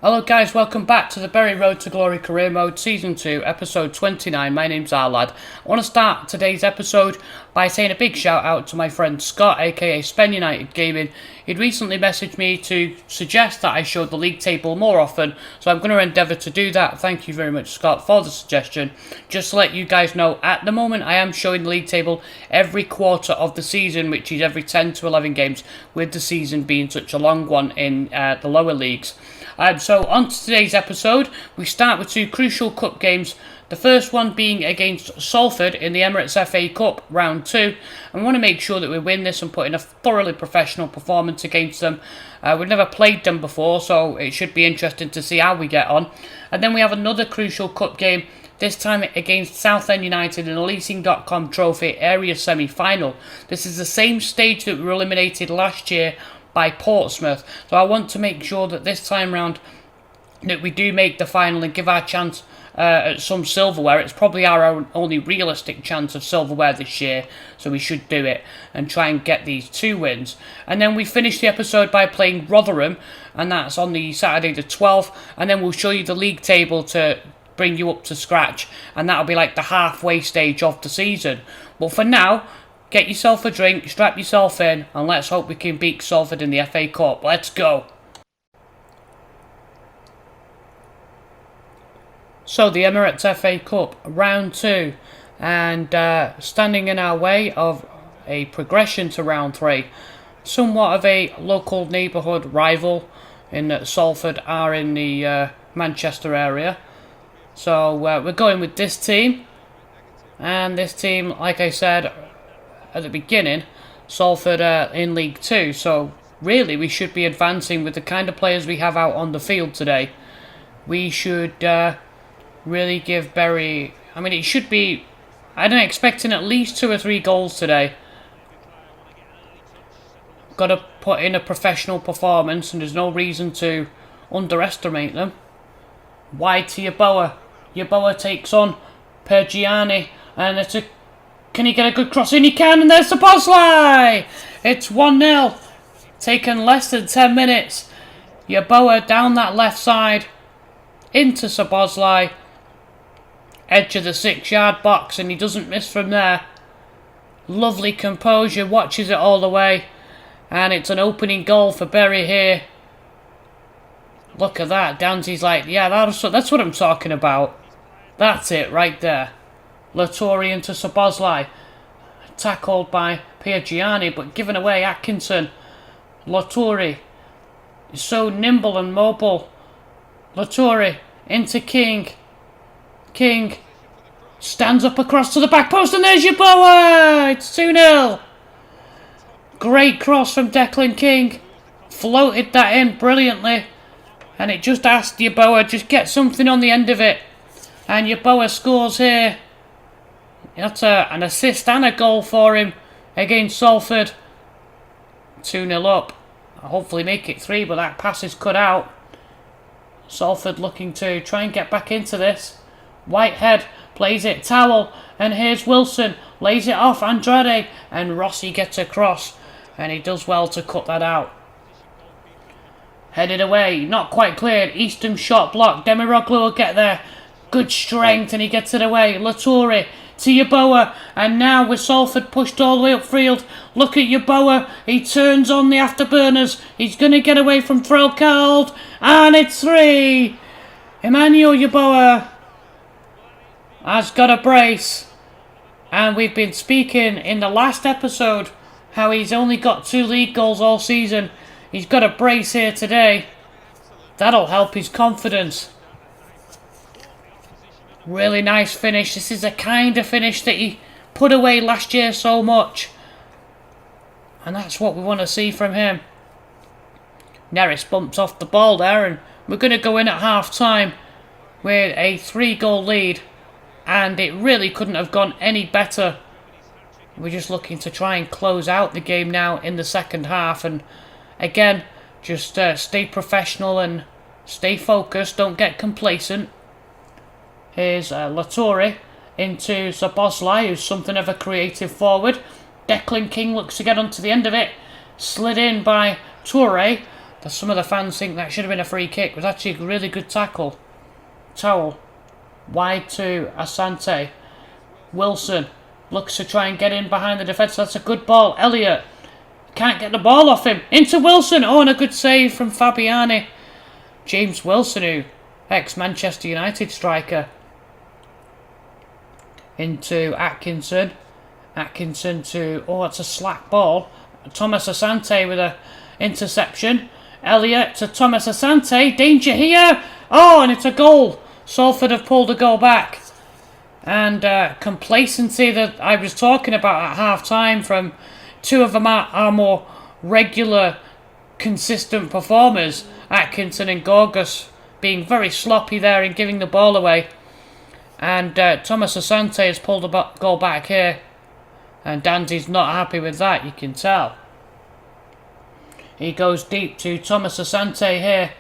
Hello guys, welcome back to the Berry Road to Glory Career Mode Season 2, Episode 29. My name's Arlad. I want to start today's episode by saying a big shout out to my friend Scott, aka Spen United Gaming. He'd recently messaged me to suggest that I showed the league table more often, so I'm going to endeavour to do that. Thank you very much, Scott, for the suggestion. Just to let you guys know, at the moment I am showing the league table every quarter of the season, which is every 10 to 11 games, with the season being such a long one in the lower leagues. So on to today's episode, we start with two crucial cup games. The first one being against Salford in the Emirates FA Cup round 2. And we want to make sure that we win this and put in a thoroughly professional performance against them. We've never played them before, so it should be interesting to see how we get on. And then we have another crucial cup game, this time against Southend United in the Leasing Trophy Area Semi-Final. This is the same stage that we were eliminated last year by Portsmouth, so I want to make sure that this time round that we do make the final and give our chance at some silverware. It's probably our only realistic chance of silverware this year, so we should do it and try and get these 2 wins. And then we finish the episode by playing Rotherham, and that's on the Saturday the 12th, and then we'll show you the league table to bring you up to scratch, and that'll be like the halfway stage of the season. But for now, get yourself a drink, strap yourself in, and let's hope we can beat Salford in the FA Cup. Let's go! So the Emirates FA Cup, round 2, and standing in our way of a progression to round 3. Somewhat of a local neighbourhood rival in that Salford are in the Manchester area. So we're going with this team, and this team, like I said at the beginning, Salford in League 2, so really we should be advancing with the kind of players we have out on the field today. We should really give Berry, it should be, I'm expecting at least 2 or 3 goals today. Got to put in a professional performance, and there's no reason to underestimate them. Wide to Yeboah. Yeboah takes on Pergiani, and it's a, can he get a good cross in? He can, and there's the Bosley! It's 1-0. Taken less than 10 minutes. Yeboah down that left side. Into Szoboszlai. Edge of the 6-yard box, and he doesn't miss from there. Lovely composure, watches it all the way. And it's an opening goal for Berry here. Look at that. Danzy's like, yeah, that's what I'm talking about. That's it right there. Latori into Szoboszlai. Tackled by Pergiani, but given away Atkinson. Latori is so nimble and mobile. Latori into King. King stands up across to the back post, and there's Yeboah! It's 2-0. Great cross from Declan King. Floated that in brilliantly. And it just asked Yeboah, just get something on the end of it. And Yeboah scores here. That's an assist and a goal for him against Salford. 2-0 up. I'll hopefully make it 3, but that pass is cut out. Salford looking to try and get back into this. Whitehead plays it, Towell, and here's Wilson. Lays it off, Andrade, and Rossi gets across. And he does well to cut that out. Headed away, not quite cleared. Easton shot blocked. Demiroglu will get there. Good strength, and he gets it away. Latori to Yeboah, and now with Salford pushed all the way upfield. Look at Yeboah. He turns on the afterburners. He's going to get away from Threlkeld, and it's 3. Emmanuel Yeboah has got a brace, and we've been speaking in the last episode how he's only got 2 league goals all season. He's got a brace here today. That'll help his confidence. Really nice finish. This is the kind of finish that he put away last year so much. And that's what we want to see from him. Neris bumps off the ball there, and we're going to go in at half-time with a 3-goal lead. And it really couldn't have gone any better. We're just looking to try and close out the game now in the second half. And again, just stay professional and stay focused. Don't get complacent. Here's Latori into Szoboszlai, who's something of a creative forward. Declan King looks to get onto the end of it. Slid in by Toure. Some of the fans think that should have been a free kick. It was actually a really good tackle. Towell. Wide to Asante. Wilson looks to try and get in behind the defence. That's a good ball. Elliott can't get the ball off him. Into Wilson. Oh, and a good save from Fabiani. James Wilson, who ex-Manchester United striker. Into Atkinson. Atkinson to... Oh, it's a slack ball. Thomas Asante with a interception. Elliott to Thomas Asante. Danger here. Oh, and it's a goal. Salford have pulled a goal back. And complacency that I was talking about at half-time from two of them our more regular, consistent performers. Atkinson and Gorgas being very sloppy there and giving the ball away. And Thomas Asante has pulled a goal back here. And Danzy's not happy with that, you can tell. He goes deep to Thomas Asante here.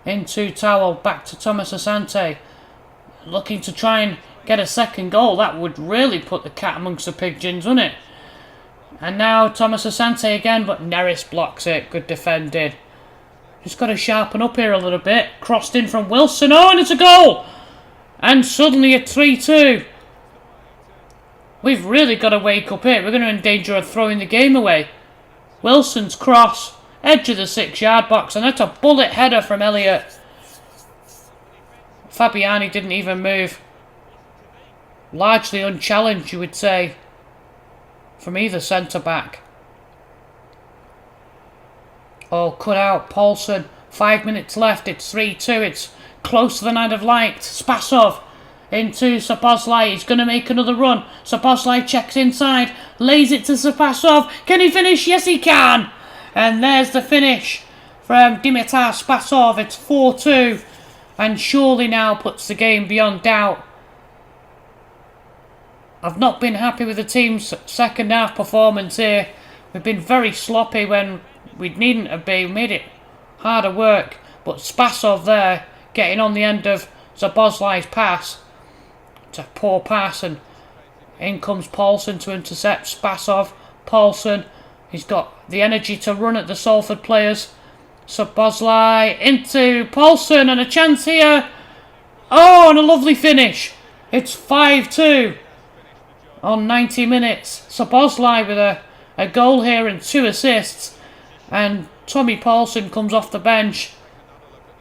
Into Towell, back to Thomas Asante. Looking to try and get a second goal. That would really put the cat amongst the pigeons, wouldn't it? And now Thomas Asante again, but Neris blocks it. Good defended. Just got to sharpen up here a little bit. Crossed in from Wilson. Oh, and it's a goal! And suddenly a 3-2. We've really got to wake up here. We're going to endanger of throwing the game away. Wilson's cross. Edge of the 6-yard box. And that's a bullet header from Elliott. Fabiani didn't even move. Largely unchallenged, you would say, from either centre-back. Oh, cut out. Paulson. 5 minutes left. It's 3-2. It's closer than I'd have liked. Spasov into Szoboszlai. He's going to make another run. Szoboszlai checks inside. Lays it to Spasov. Can he finish? Yes, he can. And there's the finish from Dimitar Spasov. It's 4-2. And surely now puts the game beyond doubt. I've not been happy with the team's second half performance here. We've been very sloppy when we needn't have been. We made it harder work. But Spasov there, getting on the end of Szoboszlai's pass. It's a poor pass, and in comes Paulson to intercept Spasov. Paulson, he's got the energy to run at the Salford players. Szoboszlai into Paulson, and a chance here. Oh, and a lovely finish. It's 5-2 on 90 minutes. Szoboszlai with a goal here and 2 assists. And Tommy Paulson comes off the bench.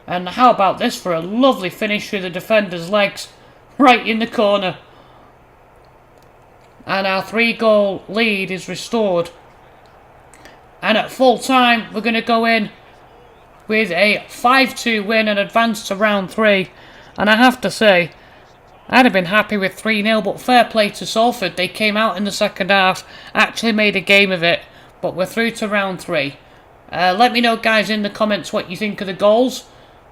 And how about this for a lovely finish through the defender's legs, right in the corner. And our 3-goal lead is restored. And at full time, we're going to go in with a 5-2 win and advance to round 3. And I have to say, I'd have been happy with 3-0, but fair play to Salford. They came out in the second half, actually made a game of it, but we're through to round 3. Let me know, guys, in the comments what you think of the goals.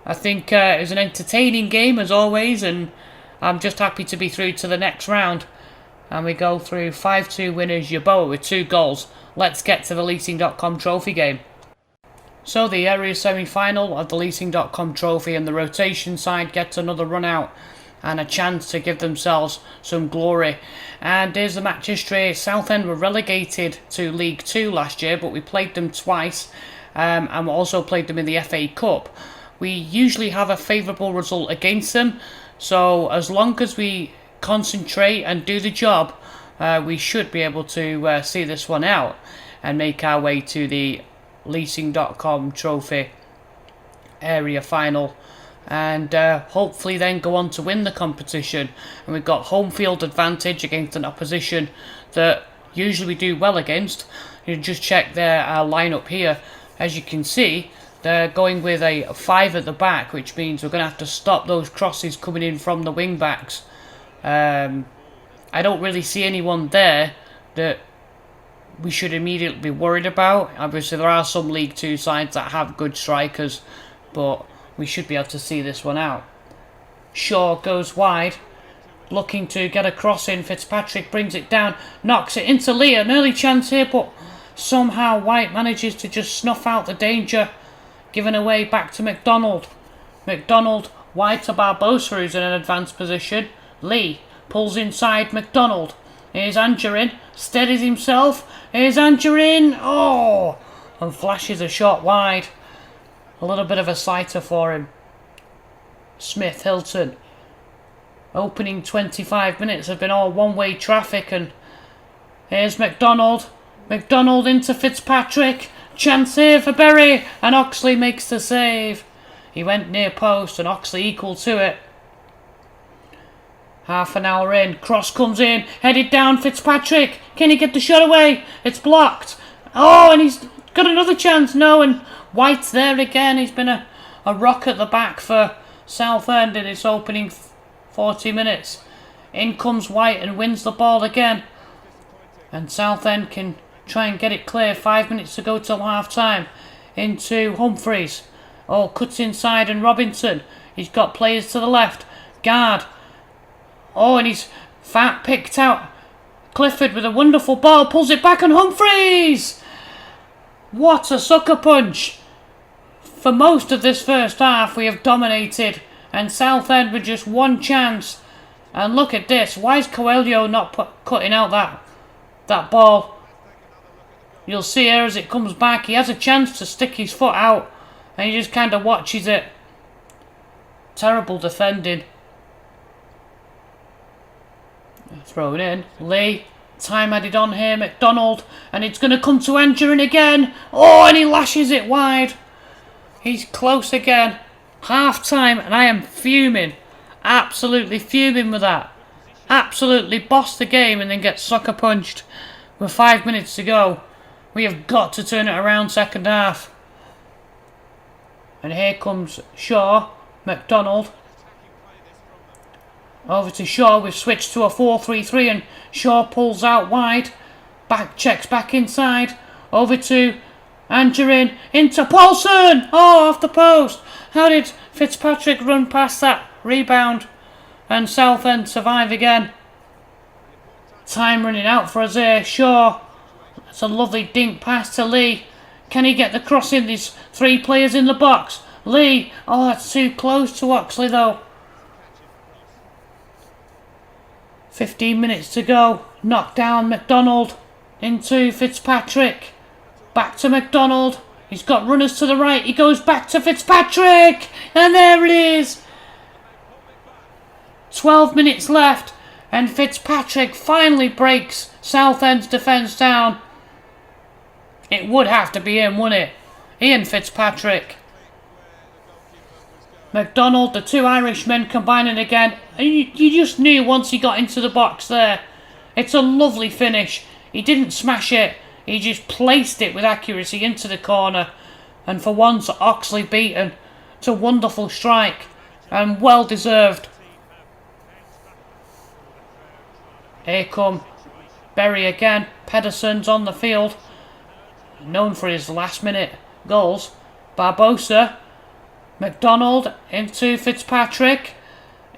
I think it was an entertaining game, as always, and I'm just happy to be through to the next round. And we go through 5-2 winners, Yeboah with 2 goals. Let's get to the Leasing.com trophy game. So the area semi-final of the Leasing.com trophy, and the rotation side gets another run out and a chance to give themselves some glory. And here's the match history. Southend were relegated to League 2 last year, but we played them twice, and we also played them in the FA Cup. We usually have a favourable result against them, so as long as we concentrate and do the job, we should be able to see this one out and make our way to the Leasing.com trophy area final, and hopefully then go on to win the competition. And we've got home field advantage against an opposition that usually we do well against. You just check their lineup here. As you can see, they're going with a 5 at the back, which means we're going to have to stop those crosses coming in from the wing backs. I don't really see anyone there that we should immediately be worried about. Obviously there are some League 2 sides that have good strikers, but we should be able to see this one out. Shaw goes wide, looking to get a cross in. Fitzpatrick brings it down, knocks it into Lee. An early chance here, but somehow White manages to just snuff out the danger. Given away back to McDonald. McDonald wide to Barbosa, who's in an advanced position. Lee pulls inside McDonald. Here's Angerin, steadies himself. Here's Angerin. Oh! And flashes a shot wide. A little bit of a sighter for him. Smith, Hilton. Opening 25 minutes have been all one-way traffic, and here's McDonald. McDonald into Fitzpatrick. Chance here for Berry, and Oxley makes the save. He went near post and Oxley equal to it. Half an hour in, cross comes in, headed down Fitzpatrick. Can he get the shot away? It's blocked. Oh, and he's got another chance. No, and White's there again. He's been a rock at the back for Southend in its opening 40 minutes. In comes White and wins the ball again. And Southend can try and get it clear. 5 minutes to go till half time. Into Humphreys. Oh, cuts inside, and Robinson. He's got players to the left. Guard. Oh, and he's fat picked out. Clifford with a wonderful ball. Pulls it back, and Humphreys! What a sucker punch. For most of this first half, we have dominated. And Southend with just one chance. And look at this. Why is Coelho not cutting out that ball? You'll see here as it comes back. He has a chance to stick his foot out. And he just kind of watches it. Terrible defending. Throw it in. Lee. Time added on here. McDonald. And it's going to come to Angerin again. Oh, and he lashes it wide. He's close again. Half time, and I am fuming. Absolutely fuming with that. Absolutely bossed the game and then get sucker punched with 5 minutes to go. We have got to turn it around second half. And here comes Shaw. McDonald. Over to Shaw. We've switched to a 4-3-3 and Shaw pulls out wide. Checks back inside. Over to Angerin. Into Paulson. Oh, off the post. How did Fitzpatrick run past that rebound? And Southend survive again. Time running out for us here. Shaw. That's a lovely dink pass to Lee. Can he get the cross in? There's 3 players in the box. Lee. Oh, that's too close to Oxley though. 15 minutes to go. Knock down McDonald. Into Fitzpatrick. Back to McDonald. He's got runners to the right. He goes back to Fitzpatrick. And there it is. 12 minutes left. And Fitzpatrick finally breaks Southend's defence down. It would have to be him, wouldn't it? Ian Fitzpatrick. McDonald, the 2 Irishmen combining again. And you just knew once he got into the box there. It's a lovely finish. He didn't smash it. He just placed it with accuracy into the corner. And for once, Oxley beaten. It's a wonderful strike. And well deserved. Here come Berry again. Pedersen's on the field. Known for his last minute goals. Barbosa. McDonald into Fitzpatrick.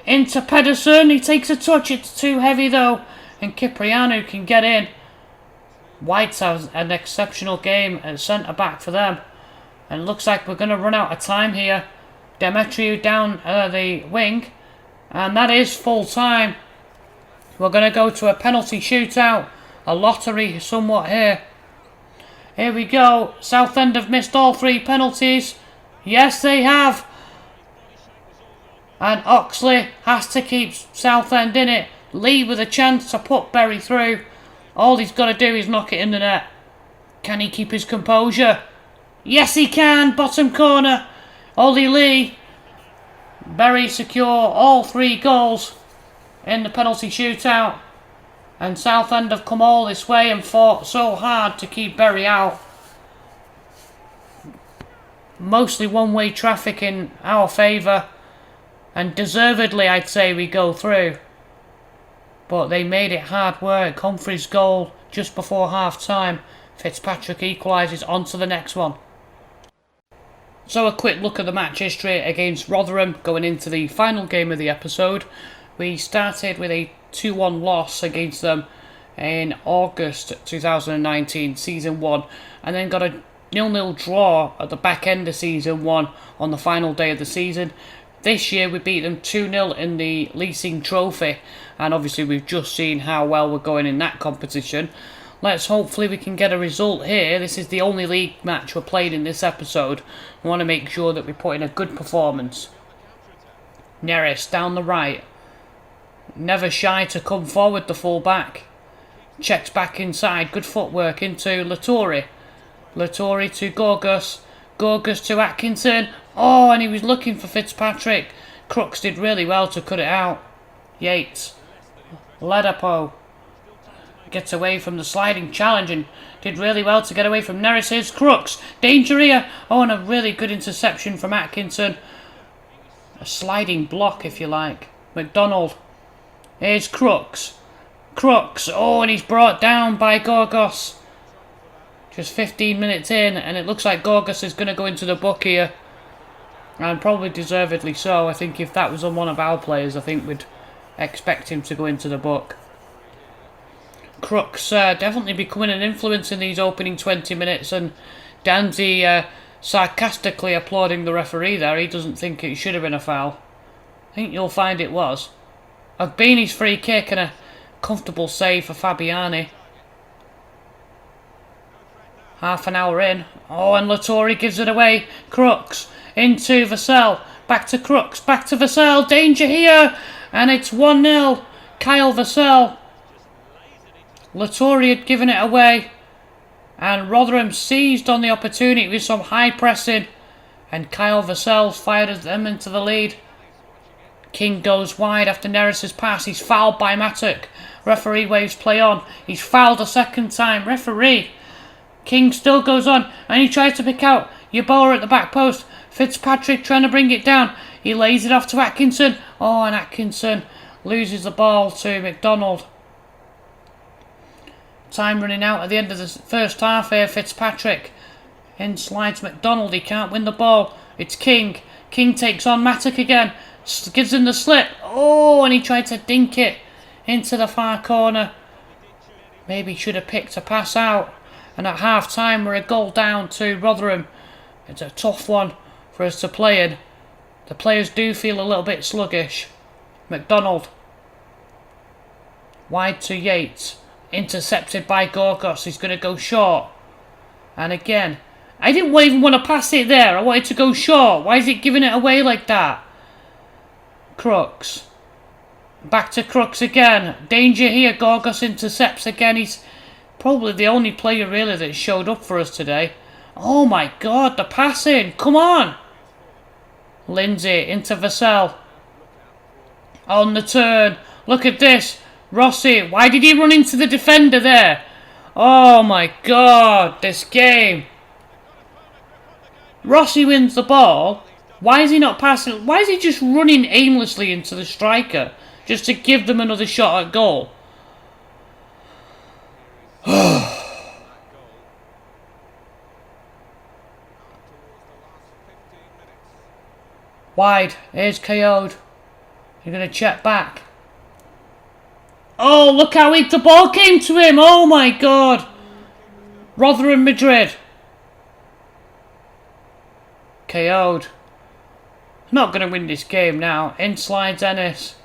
Into Pedersen. He takes a touch. It's too heavy though. And Cipriano can get in. White's has an exceptional game at centre back for them. And looks like we're going to run out of time here. Demetriou down the wing. And that is full time. We're going to go to a penalty shootout. A lottery somewhat here. Here we go. Southend have missed all 3 penalties. Yes, they have. And Oxley has to keep Southend in it. Lee with a chance to put Berry through. All he's got to do is knock it in the net. Can he keep his composure? Yes, he can. Bottom corner. Ollie Lee. Berry secure all 3 goals in the penalty shootout. And Southend have come all this way and fought so hard to keep Berry out. Mostly one-way traffic in our favour. And deservedly, I'd say, we go through. But they made it hard work. Humphreys' goal just before half-time. Fitzpatrick equalises onto the next one. So a quick look at the match history against Rotherham going into the final game of the episode. We started with a 2-1 loss against them in August 2019, Season 1. And then got a 0-0 draw at the back end of Season 1 on the final day of the season. This year we beat them 2-0 in the Leasing Trophy, and obviously we've just seen how well we're going in that competition. Let's hopefully we can get a result here. This is the only league match we're playing in this episode. We want to make sure that we put in a good performance. Neres down the right. Never shy to come forward, the full-back. Checks back inside. Good footwork into Latori. Latori to Gorgas. Gorgas to Atkinson. Oh, and he was looking for Fitzpatrick. Crooks did really well to cut it out. Yates. Ladapo. Gets away from the sliding challenge and did really well to get away from Neres. Here's Crooks. Danger here. Oh, and a really good interception from Atkinson. A sliding block, if you like. McDonald. Here's Crooks. Crooks. Oh, and he's brought down by Gorgas. Just 15 minutes in, and it looks like Gorgas is going to go into the book here. And probably deservedly so. I think if that was on one of our players, I think we'd expect him to go into the book. Crooks definitely becoming an influence in these opening 20 minutes, and Danzy sarcastically applauding the referee there. He doesn't think it should have been a foul. I think you'll find it was. Ogbini's free kick and a comfortable save for Fabiani. Half an hour in. Oh, and Latori gives it away. Crooks into Vassell. Back to Crooks. Back to Vassell. Danger here. And it's 1-0. Kyle Vassell. Latori had given it away. And Rotherham seized on the opportunity with some high pressing. And Kyle Vassell fired them into the lead. King goes wide after Neres' pass. He's fouled by Mattock. Referee waves play on. He's fouled a second time. Referee. King still goes on. And he tries to pick out Yeboah at the back post. Fitzpatrick trying to bring it down. He lays it off to Atkinson. Oh, and Atkinson loses the ball to McDonald. Time running out at the end of the first half here. Fitzpatrick. In slides McDonald. He can't win the ball. It's King. King takes on Mattock again. Gives him the slip. Oh, and he tried to dink it into the far corner. Maybe he should have picked a pass out. And at half time we're a goal down to Rotherham. It's a tough one for us to play in. The players do feel a little bit sluggish. McDonald. Wide to Yates. Intercepted by Gorgas. He's going to go short. And again. I didn't even want to pass it there. I wanted to go short. Why is it giving it away like that? Crooks. Back to Crooks again. Danger here. Gorgas intercepts again. He's probably the only player really that showed up for us today. Oh my god, the passing. Come on. Lindsay into Vassell. On the turn. Look at this. Rossi. Why did he run into the defender there? Oh my god, this game. Rossi wins the ball. Why is he not passing? Why is he just running aimlessly into the striker? Just to give them another shot at goal. Wide. Here's KO'd. You're going to check back. Oh, look how the ball came to him. Oh my god. Rotherham Madrid. KO'd. Not going to win this game now. In slides Ennis.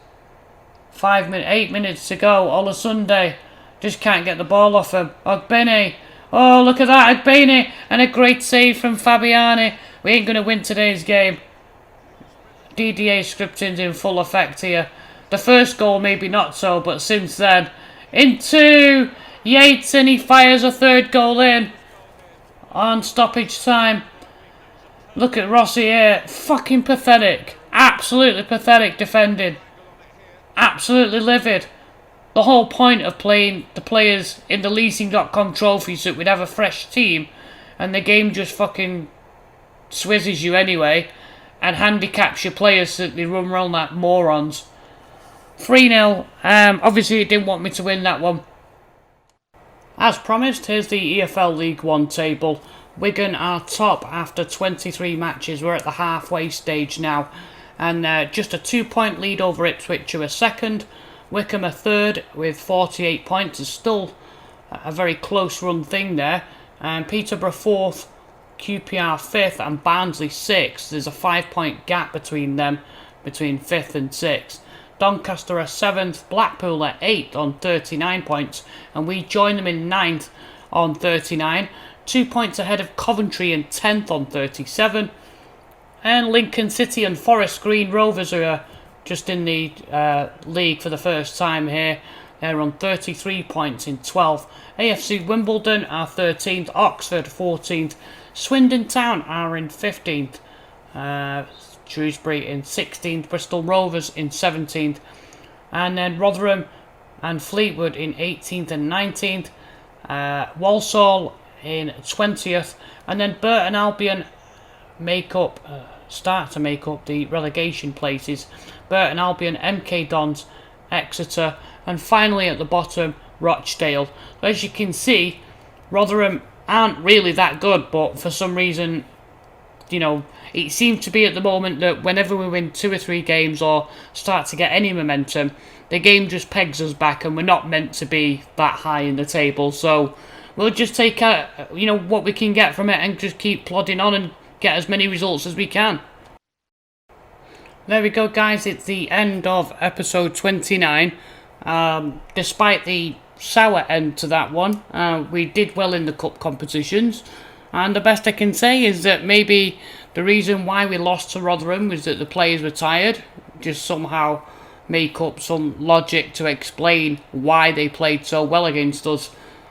8 minutes to go. Olasunde. Just can't get the ball off him. Ogbini. Oh, look at that. Ogbini. And a great save from Fabiani. We ain't going to win today's game. DDA scripting's in full effect here. The first goal maybe not so, but since then. Into Yates, and he fires a third goal in. On stoppage time. Look at Rossi here. Fucking pathetic. Absolutely pathetic defending. Absolutely livid. The whole point of playing the players in the Leasing.com trophies so that we'd have a fresh team, and the game just fucking swizzes you anyway and handicaps your players so that they run around like morons. 3-0. Obviously it didn't want me to win that one. As promised, here's the EFL League 1 table. Wigan are top after 23 matches. We're at the halfway stage now. And just a 2-point lead over Ipswich, who are second. Wycombe are third with 48 points. It's still a very close run thing there. And Peterborough fourth, QPR fifth, and Barnsley sixth. There's a 5-point gap between them, between fifth and sixth. Doncaster are 7th, Blackpool are 8th on 39 points, and we join them in 9th on 39. 2 points ahead of Coventry in 10th on 37. And Lincoln City and Forest Green Rovers are just in the league for the first time here. They're on 33 points in 12th. AFC Wimbledon are 13th, Oxford 14th, Swindon Town are in 15th, Shrewsbury in 16th, Bristol Rovers in 17th, and then Rotherham and Fleetwood in 18th and 19th, Walsall in 20th, and then Burton Albion start to make up the relegation places. Burton Albion, MK Dons, Exeter, and finally at the bottom, Rochdale. As you can see, Rotherham aren't really that good, but for some reason, it seems to be at the moment that whenever we win 2 or 3 games or start to get any momentum, the game just pegs us back and we're not meant to be that high in the table. So we'll just take what we can get from it and just keep plodding on and get as many results as we can. There we go, guys. It's the end of episode 29. Despite the sour end to that one, we did well in the cup competitions, and the best I can say is that maybe the reason why we lost to Rotherham was that the players were tired. Just somehow make up some logic to explain why they played so well against us.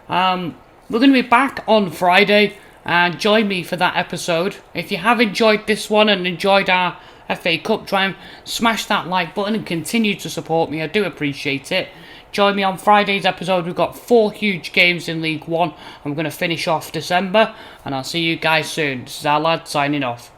We're going to be back on Friday, and join me for that episode. If you have enjoyed this one and enjoyed our FA Cup, try and smash that like button and continue to support me. I do appreciate it. Join me on Friday's episode. We've got 4 huge games in League One. I'm going to finish off December, and I'll see you guys soon. This is our lad signing off.